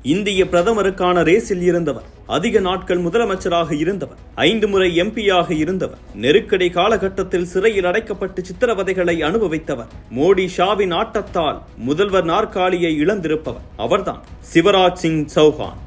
இந்திய பிரதமருக்கான ரேஸில் இருந்தவர், அதிக நாட்கள் முதலமைச்சராக இருந்தவர், 5 முறை எம்பியாக இருந்தவர், நெருக்கடி காலகட்டத்தில் சிறையில் அடைக்கப்பட்டு சித்திரவதைகளை அனுபவித்தவர், மோடி ஷாவின் ஆட்டத்தால் முதல்வர் நாற்காலியை இழந்திருப்பவர் அவர்தான் சிவராஜ் சிங் சௌஹான்.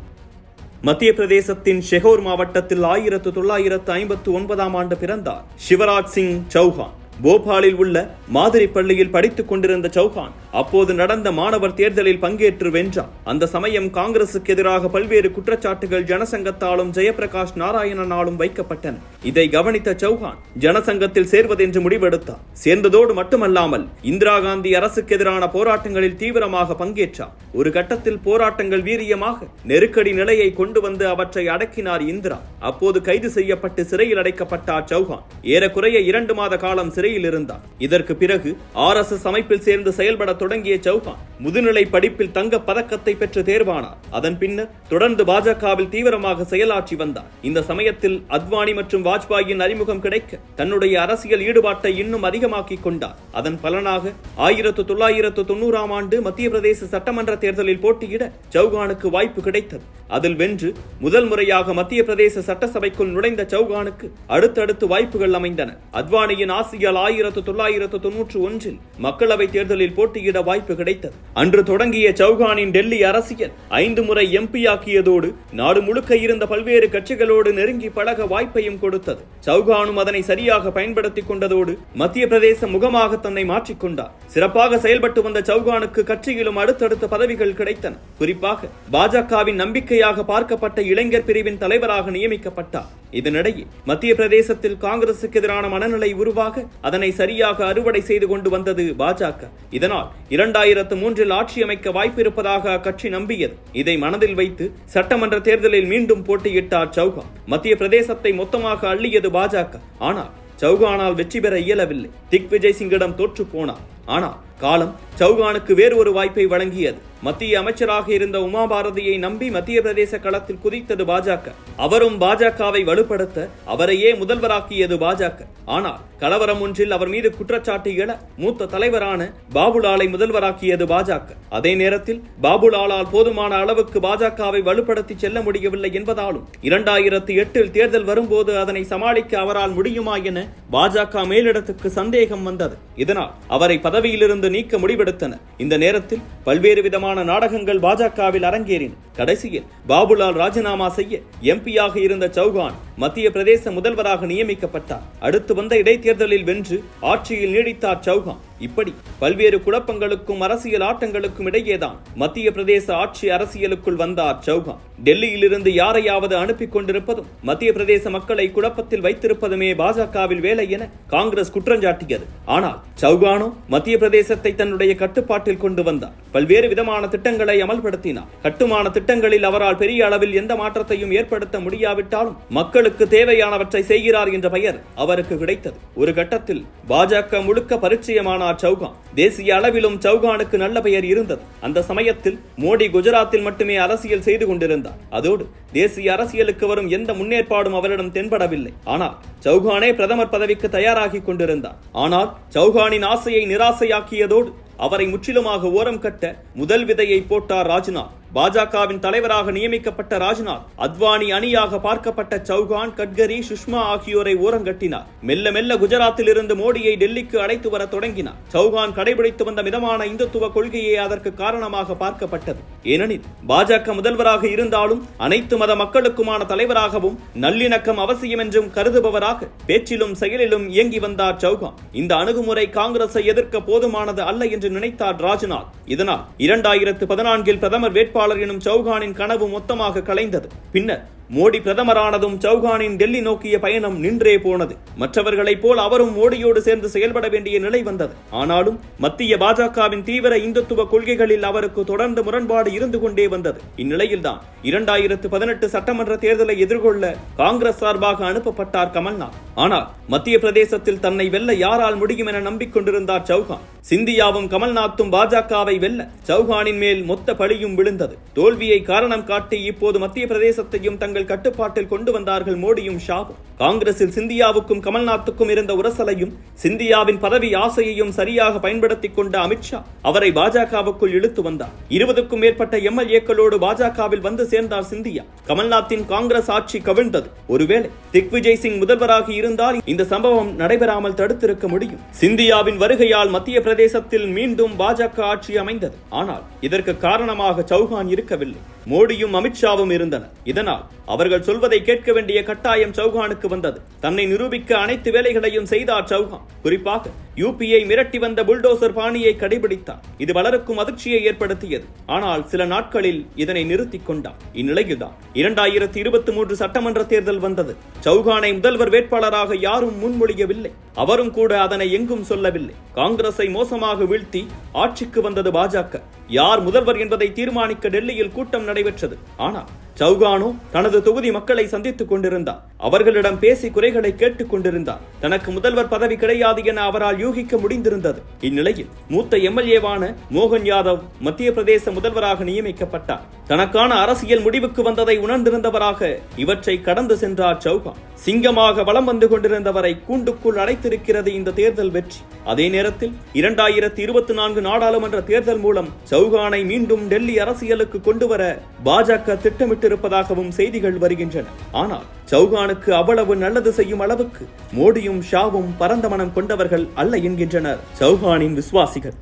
மத்திய பிரதேசத்தின் ஷெஹோர் மாவட்டத்தில் 1959ஆம் ஆண்டு பிறந்தார் சிவராஜ் சிங் சௌஹான். போபாலில் உள்ள மாதிரி பள்ளியில் படித்துக் கொண்டிருந்த சௌஹான் அப்போது நடந்த மாணவர் தேர்தலில் பங்கேற்று வென்றார். அந்த சமயம் காங்கிரசுக்கு எதிராக பல்வேறு குற்றச்சாட்டுகள் ஜனசங்கத்தாலும் ஜெயபிரகாஷ் நாராயணனாலும் வைக்கப்பட்டன. இதை கவனித்த சௌஹான் ஜனசங்கத்தில் சேர்வதென்று முடிவெடுத்தார். சேர்ந்ததோடு மட்டுமல்லாமல் இந்திரா காந்தி அரசுக்கு எதிரான போராட்டங்களில் தீவிரமாக பங்கேற்றார். ஒரு கட்டத்தில் போராட்டங்கள் வீரியமாக நெருக்கடி நிலையை கொண்டு வந்து அவற்றை அடக்கினார் இந்திரா. அப்போது கைது செய்யப்பட்டு சிறையில் அடைக்கப்பட்டார் சௌஹான். ஏறக்குறைய 2 மாத காலம் சிறையில் இருந்தார். இதற்கு பிறகு RSS அமைப்பில் சேர்ந்து செயல்பட தொடங்கிய சௌஹான் முதுநிலை படிப்பில் தங்க பதக்கத்தை பெற்று தேர்வானார். அதன் பின்னர் தொடர்ந்து பாஜகவில் தீவிரமாக செயலாற்றி வந்தார். இந்த சமயத்தில் அத்வானி மற்றும் வாஜ்பாயின் அறிமுகம் கிடைக்க தன்னுடைய அரசியல் ஈடுபாட்டை இன்னும் அதிகமாக்கிக் கொண்டார். அதன் பலனாக 1990ஆம் ஆண்டு மத்திய பிரதேச சட்டமன்ற தேர்தலில் போட்டியிட சௌஹானுக்கு வாய்ப்பு கிடைத்தது. அதில் வென்று முதல் முறையாக மத்திய பிரதேச சட்டசபைக்குள் நுழைந்த சௌஹானுக்கு அடுத்தடுத்து வாய்ப்புகள் அமைந்தன. அத்வானியின் ஆசியால் 1991இல் மக்களவை தேர்தலில் போட்டியிட வாய்ப்பு கிடைத்தது. அன்று தொடங்கிய சௌஹானின் டெல்லி அரசியல் 5 முறை எம்பியாக்கியதோடு நாடு முழுக்க இருந்த பல்வேறு கட்சிகளோடு நெருங்கி பழக வாய்ப்பையும் கொடுத்தது. சௌஹானும் அதனை சரியாக பயன்படுத்திக் கொண்டதோடு மத்திய பிரதேச முகமாக தன்னை மாற்றிக்கொண்டார். சிறப்பாக செயல்பட்டு வந்த சௌஹானுக்கு கட்சியிலும் அடுத்தடுத்த பதவிகள் கிடைத்தன. குறிப்பாக பாஜகவின் நம்பிக்கையாக பார்க்கப்பட்ட இளைஞர் பிரிவின் தலைவராக நியமிக்கப்பட்டார். இதனிடையே மத்திய பிரதேசத்தில் காங்கிரசுக்கு எதிரான மனநிலை உருவாக அதனை சரியாக அறுவடை செய்து கொண்டு வந்தது பாஜக. இதனால் 2003இல் ஆட்சி அமைக்க வாய்ப்பு இருப்பதாக அக்கட்சி நம்பியது. இதை மனதில் வைத்து சட்டமன்ற தேர்தலில் மீண்டும் போட்டியிட்டார் சௌஹான். மத்திய பிரதேசத்தை மொத்தமாக அள்ளியது பாஜக. ஆனால் சௌஹானால் வெற்றி பெற இயலவில்லை. திக்விஜய் சிங்கிடம் தோற்று போனார். ஆனால் காலம் சௌஹானுக்கு வேறு ஒரு வாய்ப்பை வழங்கியது. மத்திய அமைச்சராக இருந்த உமா பாரதியை நம்பி மத்திய பிரதேச களத்தில் குதித்தது பாஜக. அவரும் பாஜகவை வலுப்படுத்த அவரையே முதல்வராக்கியது பாஜக. ஆனால் கலவரம் ஒன்றில் அவர் மீது குற்றச்சாட்டு எழ மூத்த தலைவரான பாபுலாலை முதல்வராக்கியது பாஜக. அதே நேரத்தில் பாபுலாலால் போதுமான அளவுக்கு பாஜகவை வலுப்படுத்தி செல்ல முடியவில்லை என்பதாலும் 2008இல் தேர்தல் வரும்போது அதனை சமாளிக்க அவரால் முடியுமா என பாஜக மேலிடத்துக்கு சந்தேகம் வந்தது. இதனால் அவரை பதவியிலிருந்து நீக்க முடிவெடுத்தனர். இந்த நேரத்தில் பல்வேறு விதமான நாடகங்கள் பாஜகவில் அரங்கேறின. கடைசியில் பாபுலால் ராஜினாமா செய்ய எம்பியாக இருந்த சௌஹான் மத்திய பிரதேச முதல்வராக நியமிக்கப்பட்டார். அடுத்து வந்த இடைத்தேர்தலில் வென்று ஆட்சியில் நீடித்தார் சௌஹான். இப்படி பல்வேறு குழப்பங்களுக்கும் அரசியல் ஆட்டங்களுக்கும் இடையேதான் மத்திய பிரதேச ஆட்சி அரசியலுக்குள் வந்தார் சௌஹான். டெல்லியிலிருந்து யாரையாவது அனுப்பி கொண்டிருப்பதும் மத்திய பிரதேச மக்களை குழப்பத்தில் வைத்திருப்பதுமே பாஜகவில் வேலை என காங்கிரஸ் குற்றஞ்சாட்டியது. ஆனால் சௌஹானோ மத்திய பிரதேசத்தை தன்னுடைய கட்டுப்பாட்டில் கொண்டு வந்தார். பல்வேறு விதமான திட்டங்களை அமல்படுத்தினார். கட்டுமான திட்டங்களில் அவரால் பெரிய அளவில் எந்த மாற்றத்தையும் ஏற்படுத்த முடியாவிட்டாலும் மக்களுக்கு தேவையானவற்றை செய்கிறார் என்ற பெயர் அவருக்கு கிடைத்தது. ஒரு கட்டத்தில் பாஜக முழுக்க பரிச்சயமானார் சௌஹான். தேசிய அளவிலும் சௌஹானுக்கு நல்ல பெயர் இருந்தது. அந்த சமயத்தில் மோடி குஜராத்தில் மட்டுமே அரசியல் செய்து கொண்டிருந்தார். அதோடு தேசிய அரசியலுக்கு வரும் எந்த முன்னேற்பாடும் அவரிடம் தென்படவில்லை. ஆனால் சௌஹானே பிரதமர் பதவிக்கு தயாராகி கொண்டிருந்தார். ஆனால் சௌஹானின் ஆசையை நிராசையாக்கியதோடு அவரை முற்றிலுமாக ஓரம் கட்ட முதல் விதையை போட்டார் ராஜ்நாத். பாஜகவின் தலைவராக நியமிக்கப்பட்ட ராஜ்நாத் அத்வானி அணியாக பார்க்கப்பட்ட சௌஹான், கட்கரி, சுஷ்மா ஆகியோரை ஓரங்கட்டினார். மெல்ல மெல்ல குஜராத்தில் இருந்து மோடியை டெல்லிக்கு அழைத்து வர தொடங்கினார். சௌஹான் கடைபிடித்து வந்த மிதமான இந்துத்துவ கொள்கையே அதற்கு காரணமாக பார்க்கப்பட்டது. ஏனெனில் பாஜக முதல்வராக இருந்தாலும் அனைத்து மத மக்களுக்குமான தலைவராகவும் நல்லிணக்கம் அவசியம் என்றும் கருதுபவராக பேச்சிலும் செயலிலும் இயங்கி வந்தார் சௌஹான். இந்த அணுகுமுறை காங்கிரஸை எதிர்க்க போதுமானது அல்ல என்று நினைத்தார் ராஜ்நாத். இதனால் 2014இல் பிரதமர் வேட்பாளர் எனும் சௌஹானின் கனவு மொத்தமாக கலைந்தது. பின்னர் மோடி பிரதமரானதும் சௌஹானின் டெல்லி நோக்கிய பயணம் நின்றே போனது. மற்றவர்களைப் போல் அவரும் மோடியோடு சேர்ந்து செயல்பட வேண்டிய நிலை வந்தது. ஆனாலும் மத்திய பாஜகவின் தீவிர இந்துத்துவ கொள்கைகளில் அவருக்கு தொடர்ந்து முரண்பாடு இருந்து கொண்டே வந்தது. இந்நிலையில்தான் 2018 சட்டமன்ற தேர்தலை எதிர்கொள்ள காங்கிரஸ் சார்பாக அனுப்பப்பட்டார் கமல்நாத். ஆனால் மத்திய பிரதேசத்தில் தன்னை வெல்ல யாரால் முடியும் என நம்பிக்கொண்டிருந்தார் சௌஹான். சிந்தியாவும் கமல்நாத்தும் பாஜகவை வெல்ல சௌஹானின் மேல் மொத்த பழியும் விழுந்தது. தோல்வியை காரணம் காட்டி இப்போது மத்திய பிரதேசத்தையும் தங்கள் அரசியல் கட்டுப்பாட்டில் கொண்டு வந்தார்கள் மோடியும் ஷாவும். காங்கிரஸில் சிந்தியாவுக்கும் கமல்நாத்துக்கும் இருந்த உரசலையும் சிந்தியாவின் பதவி ஆசையையும் சரியாக பயன்படுத்திக் கொண்ட அமித்ஷா அவரை பாஜகவுக்குள் இழுத்து வந்தார். 20க்கும் மேற்பட்ட எம்எல்ஏக்களோடு பாஜகவில் வந்து சேர்ந்தார் சிந்தியா. கமல்நாத்தின் காங்கிரஸ் ஆட்சி கவிழ்ந்தது. ஒருவேளை திக்விஜய் சிங் முதல்வராக இருந்தால் இந்த சம்பவம் நடைபெறாமல் தடுத்திருக்க முடியும். சிந்தியாவின் வருகையால் மத்திய பிரதேசத்தில் மீண்டும் பாஜக ஆட்சி அமைந்தது. ஆனால் இதற்கு காரணமாக சௌஹான் இருக்கவில்லை. மோடியும் அமித்ஷாவும் இருந்தனர். இதனால் அவர்கள் சொல்வதை கேட்க வேண்டிய கட்டாயம் சௌஹானுக்கு வந்தது. தன்னை நிரூபிக்க அனைத்து வேலைகளையும் செய்தார் சௌஹான். குறிப்பாக யூபியை மிரட்டி வந்த புல்டோசர் பாணியை கடைபிடித்தார். இது பலருக்கும் அதிர்ச்சியை ஏற்படுத்தியது. ஆனால் சில நாட்களில் இதனை நிறுத்திக் கொண்டார். இந்நிலையில்தான் 2023 சட்டமன்ற தேர்தல் வந்தது. சௌஹானை முதல்வர் வேட்பாளராக யாரும் முன்மொழியவில்லை. அவரும் கூட அதனை எங்கும் சொல்லவில்லை. காங்கிரஸை மோசமாக வீழ்த்தி ஆட்சிக்கு வந்தது பாஜக. யார் முதல்வர் என்பதை தீர்மானிக்க டெல்லியில் கூட்டம் நடைபெற்றது. ஆனால் சௌஹானோ தனது தொகுதி மக்களை சந்தித்துக் கொண்டிருந்தார். அவர்களிடம் பேசி குறைகளை கேட்டுக் கொண்டிருந்தார். தனக்கு முதல்வர் பதவி கிடையாது என அவரால் யூகிக்க முடிந்திருந்தது. இந்நிலையில் மூத்த எம்எல்ஏவான மோகன் யாதவ் மத்திய பிரதேச முதல்வராக நியமிக்கப்பட்டார். தனக்கான அரசியல் முடிவுக்கு வந்ததை உணர்ந்திருந்தவராக இவற்றை கடந்து சென்றார் சௌஹான். சிங்கமாக வலம் வந்து கொண்டிருந்தவரை கூண்டுக்குள் அடைத்திருக்கிறது இந்த தேர்தல் வெற்றி. அதே நேரத்தில் 2024 நாடாளுமன்ற தேர்தல் மூலம் சௌஹானை மீண்டும் டெல்லி அரசியலுக்கு கொண்டுவர பாஜக திட்டமிட்டிருப்பதாகவும் செய்திகள் வருகின்றன. ஆனால் சௌஹானுக்கு அவ்வளவு நல்லது செய்யும் அளவுக்கு மோடியும் ஷாவும் பரந்த மனம் கொண்டவர்கள் அல்ல என்கின்றனர் சௌஹானின் விசுவாசிகள்.